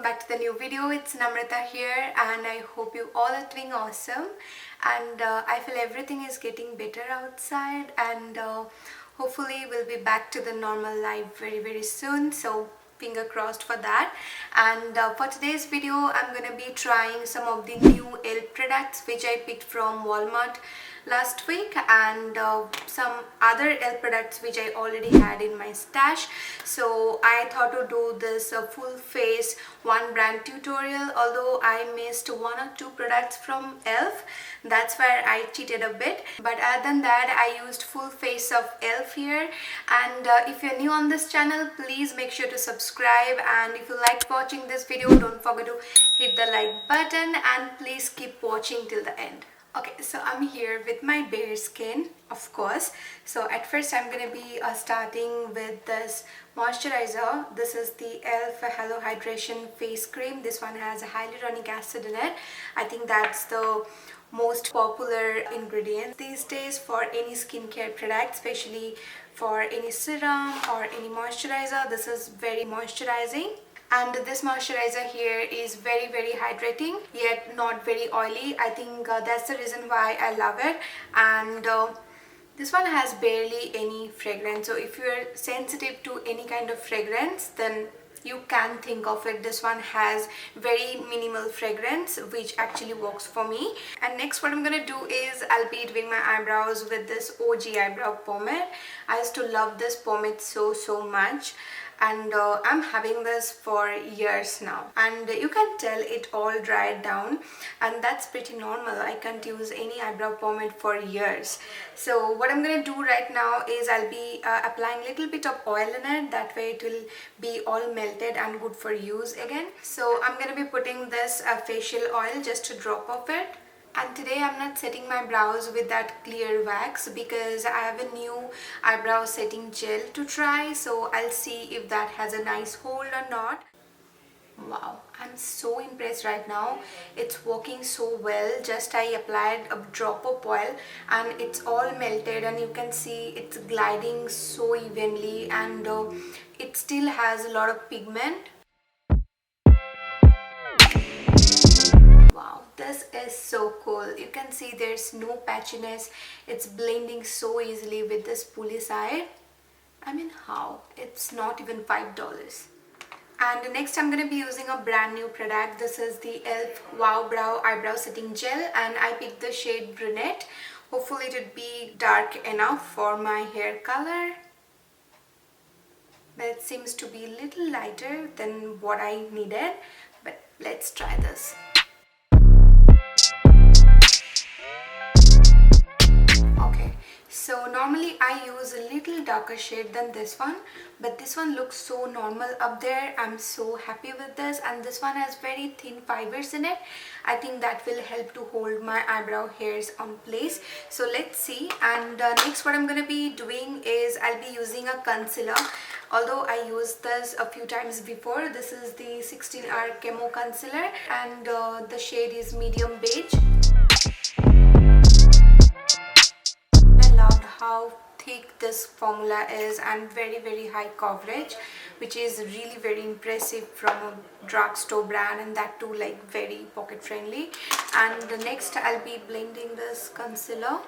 back to the new video. It's Namrata here and I hope you all are doing awesome, and I feel everything is getting better outside, and hopefully we'll be back to the normal life very soon, so finger crossed for that. And for today's video I'm gonna be trying some of the new ELF products which I picked from Walmart last week, and some other ELF products which I already had in my stash. So I thought to do this full face one brand tutorial, although I missed one or two products from ELF. That's where I cheated a bit, but other than that I used full face of ELF here. And if you're new on this channel, please make sure to subscribe, and if you liked watching this video, don't forget to hit the like button and please keep watching till the end. Okay, so I'm here with my bare skin, of course. So at first I'm going to be starting with this moisturizer. This is the ELF Hello Hydration Face Cream. This one has hyaluronic acid in it. I think that's the most popular ingredient these days for any skincare product, especially for any serum or any moisturizer. This is very moisturizing. And this moisturizer here is very hydrating, yet not very oily. I think that's the reason why I love it. And this one has barely any fragrance, so if you're sensitive to any kind of fragrance, then you can think of it. This one has very minimal fragrance, which actually works for me. And next what I'm gonna do is I'll be doing my eyebrows with this OG eyebrow pomade. I used to love this pomade so much, and I'm having this for years now, and you can tell it all dried down, and that's pretty normal. I can't use any eyebrow pomade for years. So what I'm gonna do right now is I'll be applying a little bit of oil in it. That way it will be all melted and good for use again. So I'm gonna be putting this facial oil, just a drop of it. And today I'm not setting my brows with that clear wax because I have a new eyebrow setting gel to try, so I'll see if that has a nice hold or not. Wow, I'm so impressed right now. It's working so well. Just I applied a drop of oil and it's all melted, and you can see it's gliding so evenly, and it still has a lot of pigment. Wow, this is so cool. You can see there's no patchiness. It's blending so easily with this pulley side. I mean, how? It's not even $5. And next I'm going to be using a brand new product. This is the ELF Wow Brow Eyebrow Setting Gel, and I picked the shade Brunette. Hopefully it would be dark enough for my hair color. But it seems to be a little lighter than what I needed. But let's try this. So normally I use a little darker shade than this one, but this one looks so normal up there. I'm so happy with this, and this one has very thin fibers in it. I think that will help to hold my eyebrow hairs on place. So let's see. And next what I'm going to be doing is I'll be using a concealer. Although I used this a few times before. This is the 16-hour camo concealer, and the shade is medium beige. How thick this formula is, and very high coverage, which is really very impressive from a drugstore brand, and that too like very pocket friendly. And next I'll be blending this concealer.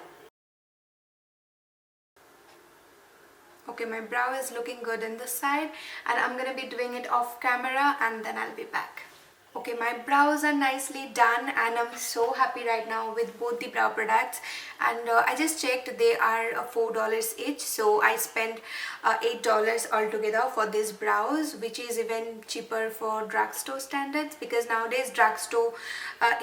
Okay, my brow is looking good in this side, and I'm gonna be doing it off camera and then I'll be back. Okay, my brows are nicely done, and I'm so happy right now with both the brow products. And I just checked, they are $4 each, so I spent $8 altogether for these brows, which is even cheaper for drugstore standards, because nowadays drugstore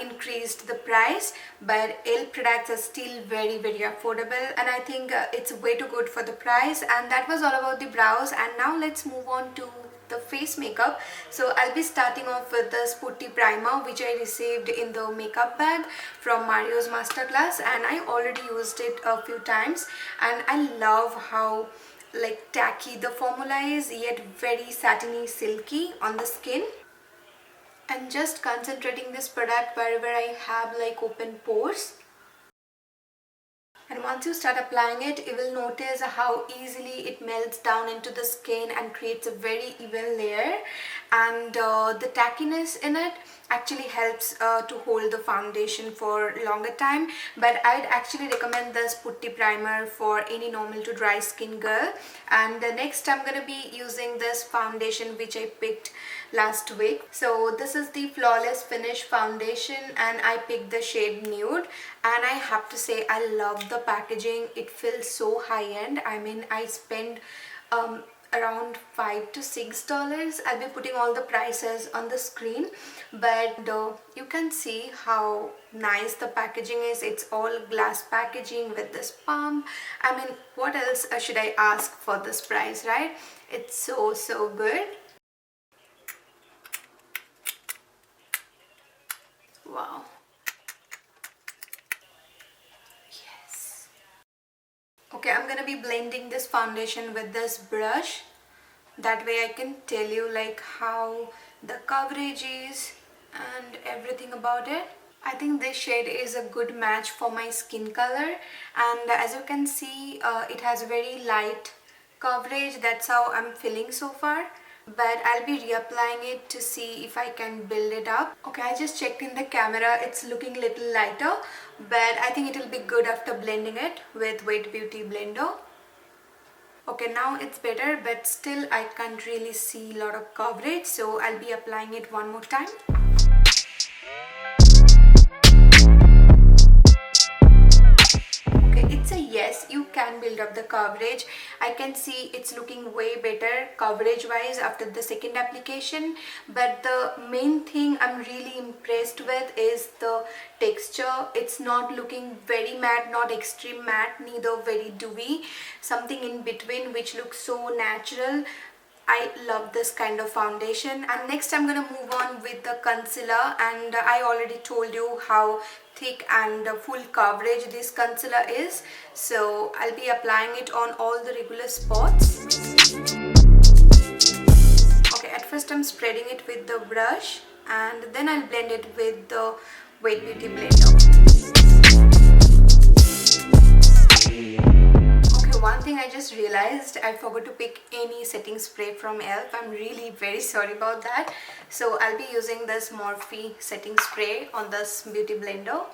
increased the price, but ELF products are still very affordable, and I think it's way too good for the price. And that was all about the brows, and now let's move on to the face makeup. So I'll be starting off with this putty primer, which I received in the makeup bag from Mario's masterclass, and I already used it a few times, and I love how like tacky the formula is, yet very satiny silky on the skin. And just concentrating this product wherever I have like open pores. And once you start applying it, you will notice how easily it melts down into the skin and creates a very even layer. And the tackiness in it actually helps to hold the foundation for longer time. But I'd actually recommend this putty primer for any normal to dry skin girl. And next I'm going to be using this foundation which I picked last week. So this is the Flawless Finish foundation and I picked the shade Nude, and I have to say I love the packaging. It feels so high-end. I mean, I spend around $5 to $6. I'll be putting all the prices on the screen, but you can see how nice the packaging is. It's all glass packaging with this pump. I mean, what else should I ask for this price, right? It's so good. Wow. Yes. Okay, I'm gonna be blending this foundation with this brush. That way I can tell you like how the coverage is and everything about it. I think this shade is a good match for my skin color, and as you can see it has very light coverage. That's how I'm feeling so far, but I'll be reapplying it to see if I can build it up. Okay, I just checked in the camera. It's looking little lighter, but I think it will be good after blending it with Wet Beauty blender. Okay, now it's better, but still I can't really see a lot of coverage, so I'll be applying it one more time. It's a yes, you can build up the coverage. I can see it's looking way better coverage wise after the second application, but the main thing I'm really impressed with is the texture. It's not looking very matte, not extreme matte, neither very dewy, something in between which looks so natural. I love this kind of foundation. And next I'm gonna move on with the concealer, and I already told you how thick and full coverage this concealer is, so I'll be applying it on all the regular spots. Okay, at first I'm spreading it with the brush and then I'll blend it with the Wet Beauty blender. One thing I just realized, I forgot to pick any setting spray from ELF. I'm really very sorry about that. So I'll be using this Morphe setting spray on this beauty blender.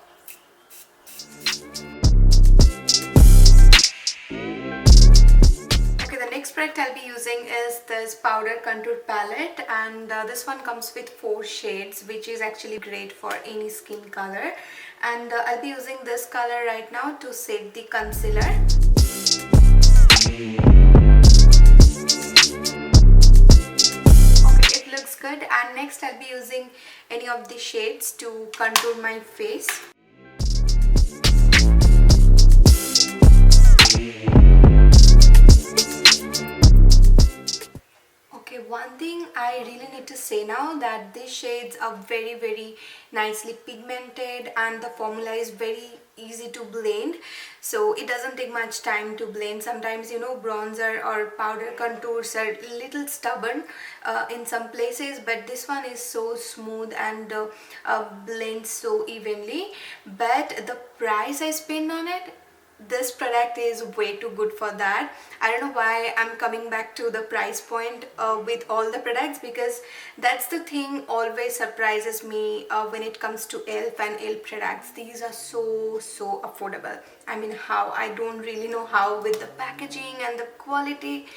Okay, the next product I'll be using is this powder contour palette, and this one comes with 4 shades, which is actually great for any skin color. And I'll be using this color right now to set the concealer. Okay, it looks good, and next I'll be using any of the shades to contour my face. Okay, one thing I really need to say now that these shades are very nicely pigmented and the formula is very easy to blend, so it doesn't take much time to blend. Sometimes, you know, bronzer or powder contours are little stubborn in some places, but this one is so smooth and blends so evenly. But the price I spend on it, this product is way too good for that. I don't know why I'm coming back to the price point with all the products, because that's the thing always surprises me when it comes to ELF and ELF products. These are so affordable. I mean, how? I don't really know how. With the packaging and the quality,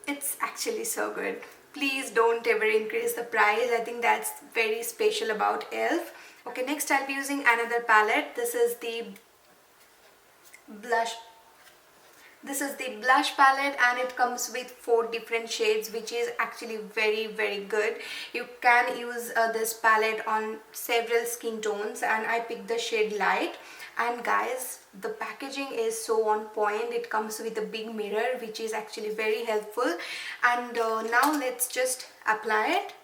it's actually so good. Please don't ever increase the price. I think that's very special about ELF. Okay, next I'll be using another palette. This is the blush palette, and it comes with 4 different shades, which is actually very good. You can use this palette on several skin tones, and I picked the shade Light. And guys, the packaging is so on point. It comes with a big mirror, which is actually very helpful. And now let's just apply it.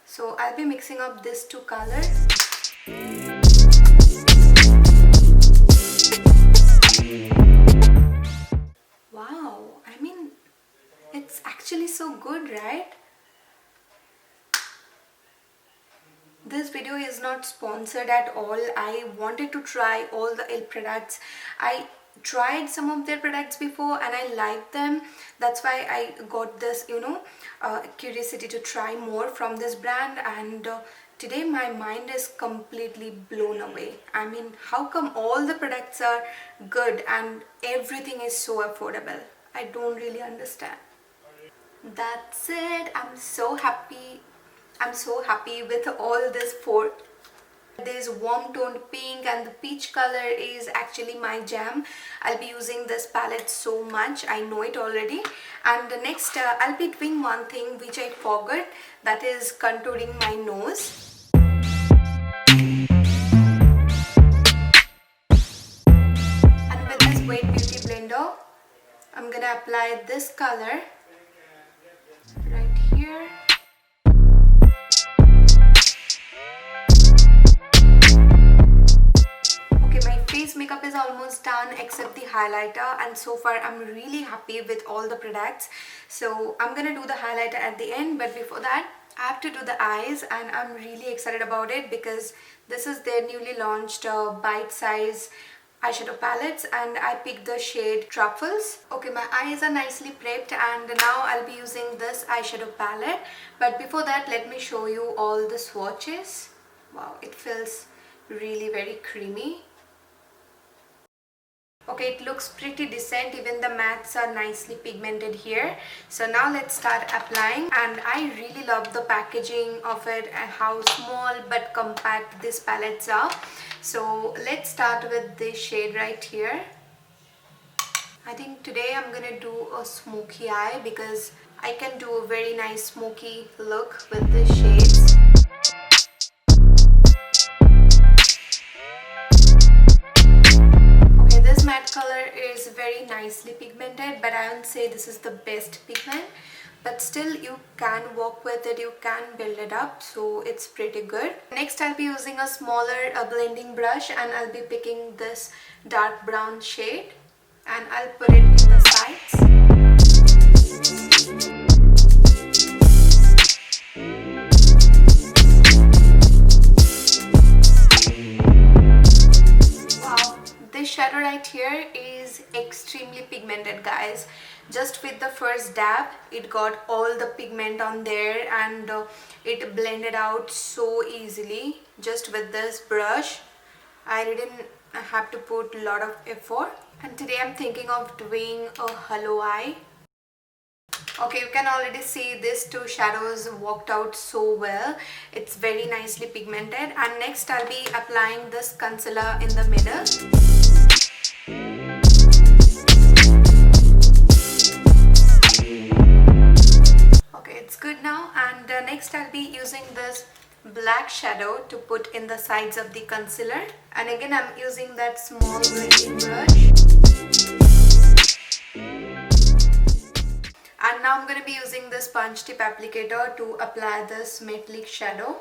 So I'll be mixing up these 2 colors. Wow, I mean, it's actually so good, right? This video is not sponsored at all. I wanted to try all the ELF products. I tried some of their products before and I liked them. That's why I got this, curiosity to try more from this brand, and today my mind is completely blown away. I mean, how come all the products are good and everything is so affordable? I don't really understand. That's it. I'm so happy. I'm so happy with all this four. This warm toned pink and the peach color is actually my jam. I'll be using this palette so much, I know it already. And next I'll be doing one thing which I forgot, that is contouring my nose. And with this Wet Beauty blender, I'm gonna apply this color right here. Face makeup is almost done except the highlighter, and so far I'm really happy with all the products. So I'm gonna do the highlighter at the end, but before that I have to do the eyes, and I'm really excited about it because this is their newly launched bite size eyeshadow palettes, and I picked the shade Truffles. Okay, my eyes are nicely prepped and now I'll be using this eyeshadow palette. But before that, let me show you all the swatches. Wow, it feels really very creamy. Okay, it looks pretty decent. Even the mattes are nicely pigmented here. So now let's start applying, and I really love the packaging of it and how small but compact these palettes are. So let's start with this shade right here. I think today I'm gonna do a smoky eye because I can do a very nice smoky look with this shades. Matte color is very nicely pigmented, but I won't say this is the best pigment, but still you can work with it, you can build it up, so it's pretty good. Next I'll be using a smaller blending brush, and I'll be picking this dark brown shade and I'll put it in the sides. This shadow right here is extremely pigmented, guys. Just with the first dab, it got all the pigment on there, and it blended out so easily just with this brush. I didn't have to put a lot of effort. And today I'm thinking of doing a hollow eye. Okay, you can already see these two shadows worked out so well. It's very nicely pigmented. And next I'll be applying this concealer in the middle. Okay, it's good now. And next I'll be using this black shadow to put in the sides of the concealer. And again I'm using that small blending brush. And now I'm going to be using this sponge tip applicator to apply this metallic shadow.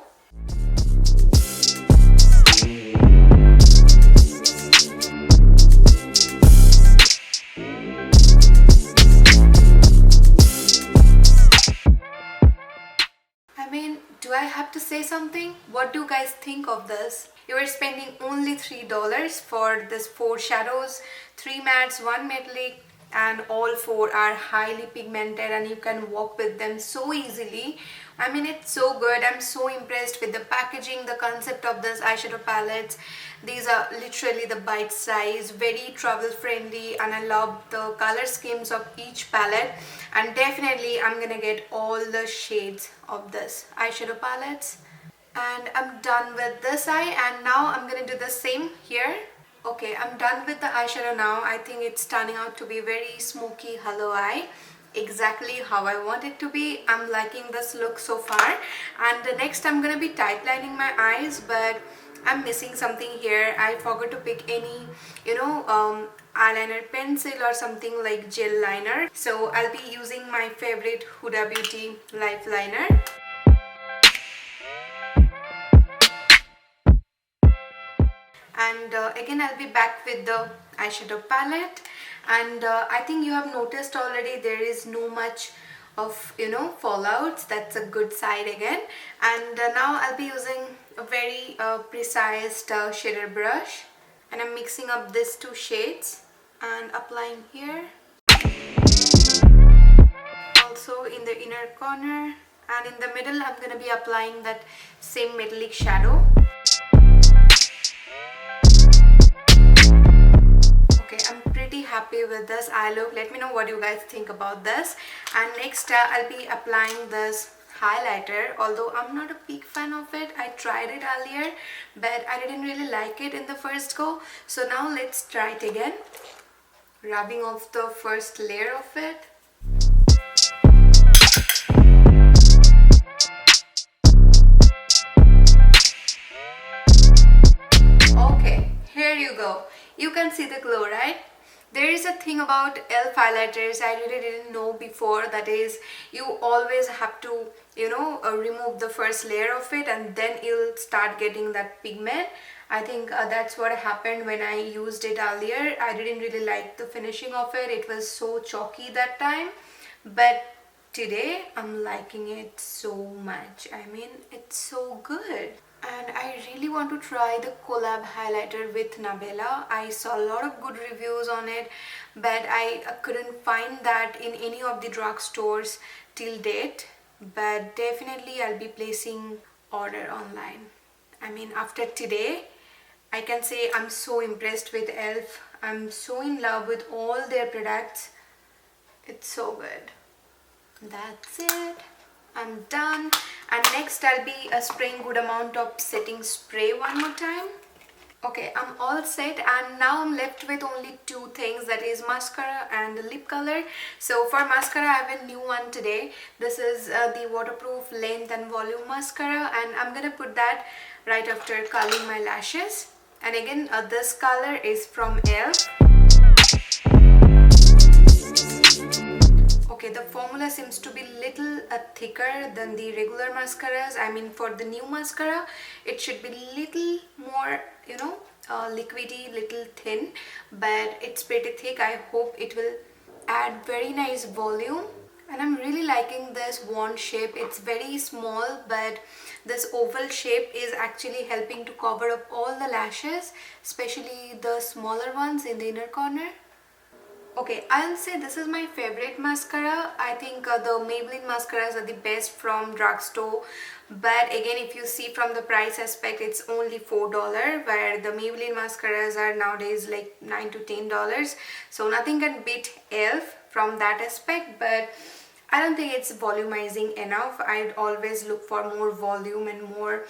I mean, do I have to say something? What do you guys think of this? You are spending only $3 for this 4 shadows, 3 mattes, 1 metallic, and all 4 are highly pigmented and you can work with them so easily. I mean, it's so good. I'm so impressed with the packaging, the concept of this eyeshadow palettes. These are literally the bite size, very travel friendly, and I love the color schemes of each palette. And definitely I'm gonna get all the shades of this eyeshadow palettes. And I'm done with this eye, and now I'm gonna do the same here. Okay, I'm done with the eyeshadow now. I think it's turning out to be very smoky hollow eye, exactly how I want it to be. I'm liking this look so far. And next I'm gonna be tight lining my eyes, but I'm missing something here. I forgot to pick any eyeliner pencil or something like gel liner, so I'll be using my favorite Huda Beauty Life Liner. And again I'll be back with the eyeshadow palette, and I think you have noticed already there is no much of fallouts. That's a good side again. And now I'll be using a very precise shader brush, and I'm mixing up these 2 shades. and applying here, also in the inner corner, and in the middle I'm gonna be applying that same metallic shadow. Okay, I'm pretty happy with this eye look. Let me know what you guys think about this. And next I'll be applying this highlighter, although I'm not a big fan of it. I tried it earlier but I didn't really like it in the first go, so now let's try it again, rubbing off the first layer of it. Okay, here you go. You can see the glow, right? There is a thing about e.l.f. highlighters I really didn't know before, that is you always have to, remove the first layer of it and then you'll start getting that pigment. I think that's what happened when I used it earlier. I didn't really like the finishing of it. It was so chalky that time. But today I'm liking it so much. I mean, it's so good. And I really want to try the collab highlighter with Nabella. I saw a lot of good reviews on it, but I couldn't find that in any of the drugstores till date. But definitely I'll be placing order online. I mean, after today I can say I'm so impressed with e.l.f. I'm so in love with all their products. It's so good. That's it. I'm done. And next I'll be spraying good amount of setting spray one more time. Okay, I'm all set and now I'm left with only two things, that is mascara and lip color. So for mascara I have a new one today. This is the waterproof length and volume mascara, and I'm gonna put that right after curling my lashes. And again this color is from e.l.f. Okay, the formula seems to be little thicker than the regular mascaras. I mean, for the new mascara, it should be little more, liquidy, little thin, but it's pretty thick. I hope it will add very nice volume. And I'm really liking this wand shape. It's very small, but this oval shape is actually helping to cover up all the lashes, especially the smaller ones in the inner corner. Okay, I'll say this is my favorite mascara. I think the Maybelline mascaras are the best from drugstore. But again, if you see from the price aspect, it's only $4, where the Maybelline mascaras are nowadays like $9 to $10. So nothing can beat e.l.f. from that aspect, but I don't think it's volumizing enough. I'd always look for more volume and more,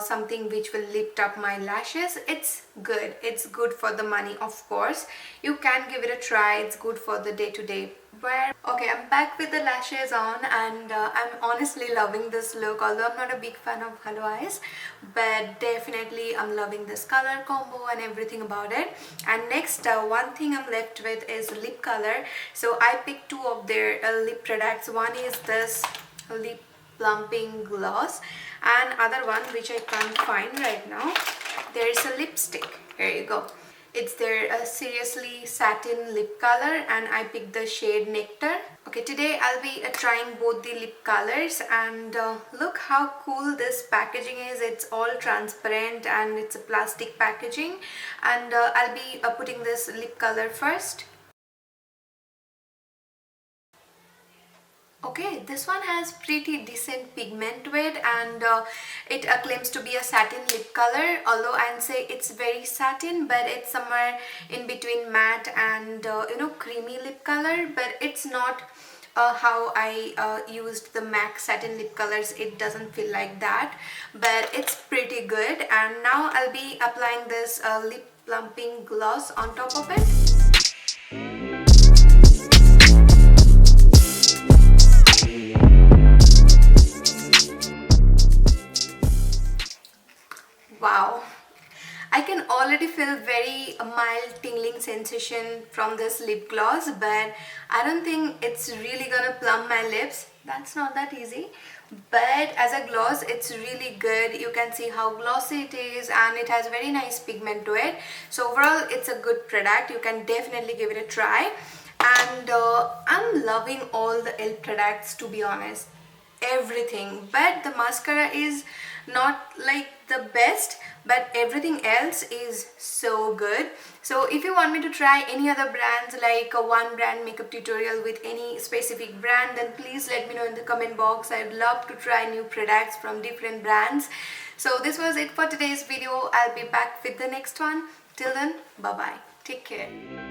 something which will lift up my lashes. It's good. It's good for the money, of course. You can give it a try. It's good for the day-to-day wear. Okay, I'm back with the lashes on, and I'm honestly loving this look, although I'm not a big fan of hollow eyes, but definitely I'm loving this color combo and everything about it. And next, one thing I'm left with is lip color. So I picked two of their lip products. One is this lip plumping gloss, and other one which I can't find right now, there is a lipstick. Here you go. It's their srsly satin lip color, and I picked the shade NECTOR. Okay, today I'll be trying both the lip colors, and look how cool this packaging is. It's all transparent and it's a plastic packaging, and I'll be putting this lip color first. Okay, this one has pretty decent pigment to it, and it claims to be a satin lip color, although I'd say it's very satin, but it's somewhere in between matte and creamy lip color. But it's not how I used the MAC satin lip colors. It doesn't feel like that, but it's pretty good. And now I'll be applying this lip plumping gloss on top of it. Wow, I can already feel very mild tingling sensation from this lip gloss, but I don't think it's really gonna plump my lips. That's not that easy. But as a gloss, it's really good. You can see how glossy it is, and it has very nice pigment to it. So overall, it's a good product. You can definitely give it a try. And I'm loving all the e.l.f. products, to be honest. Everything, but the mascara is not like the best, but everything else is so good. So if you want me to try any other brands, like a one brand makeup tutorial with any specific brand, then please let me know in the comment box. I'd love to try new products from different brands. So this was it for today's video. I'll be back with the next one. Till then, bye bye, take care.